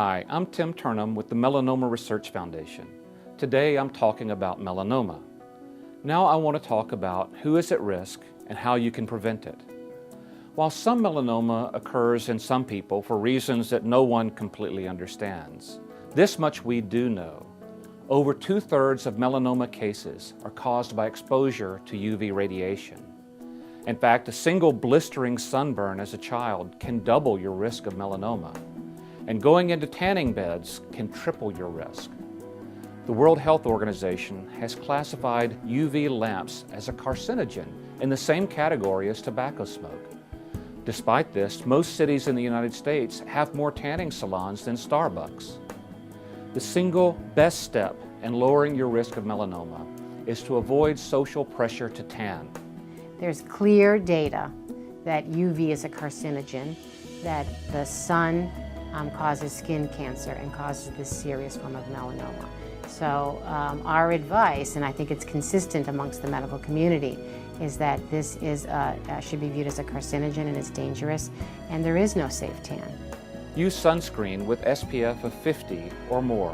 Hi, I'm Tim Turnham with the Melanoma Research Foundation. Today I'm talking about melanoma. Now I want to talk about who is at risk and how you can prevent it. While some melanoma occurs in some people for reasons that no one completely understands, this much we do know. Over 2/3 of melanoma cases are caused by exposure to UV radiation. In fact, a single blistering sunburn as a child can double your risk of melanoma, and going into tanning beds can triple your risk. The World Health Organization has classified UV lamps as a carcinogen in the same category as tobacco smoke. Despite this, most cities in the United States have more tanning salons than Starbucks. The single best step in lowering your risk of melanoma is to avoid social pressure to tan. There's clear data that UV is a carcinogen, that the sun causes skin cancer and causes this serious form of melanoma. So our advice, and I think it's consistent amongst the medical community, is that this is should be viewed as a carcinogen and it's dangerous, and there is no safe tan. Use sunscreen with SPF of 50 or more,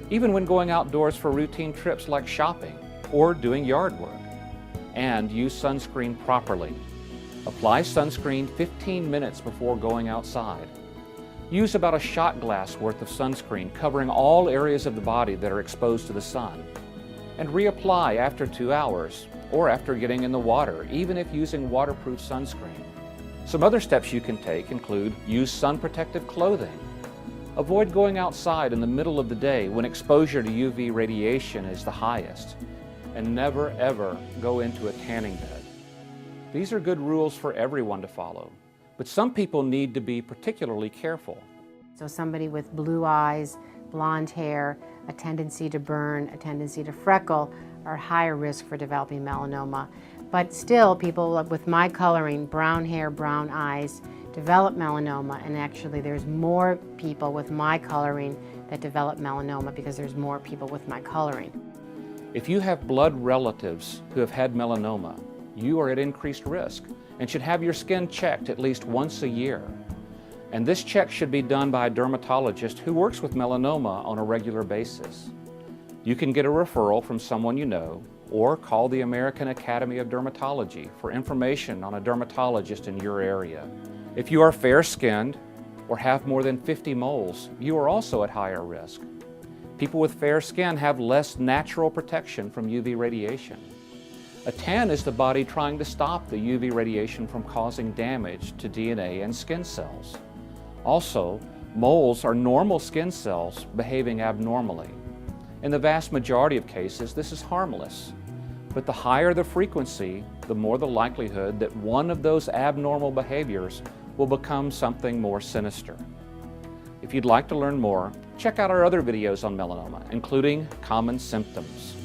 even when going outdoors for routine trips like shopping or doing yard work. And use sunscreen properly. Apply sunscreen 15 minutes before going outside. Use about a shot glass worth of sunscreen covering all areas of the body that are exposed to the sun. And reapply after 2 hours or after getting in the water, even if using waterproof sunscreen. Some other steps you can take include use sun protective clothing. Avoid going outside in the middle of the day when exposure to UV radiation is the highest. And never ever go into a tanning bed. These are good rules for everyone to follow, but some people need to be particularly careful. So somebody with blue eyes, blonde hair, a tendency to burn, a tendency to freckle are higher risk for developing melanoma. But still, people with my coloring, brown hair, brown eyes, develop melanoma, and actually there's more people with my coloring that develop melanoma because there's more people with my coloring. If you have blood relatives who have had melanoma, you are at increased risk and should have your skin checked at least once a year. And this check should be done by a dermatologist who works with melanoma on a regular basis. You can get a referral from someone you know or call the American Academy of Dermatology for information on a dermatologist in your area. If you are fair-skinned or have more than 50 moles, you are also at higher risk. People with fair skin have less natural protection from UV radiation. A tan is the body trying to stop the UV radiation from causing damage to DNA and skin cells. Also, moles are normal skin cells behaving abnormally. In the vast majority of cases, this is harmless. But the higher the frequency, the more the likelihood that one of those abnormal behaviors will become something more sinister. If you'd like to learn more, check out our other videos on melanoma, including common symptoms.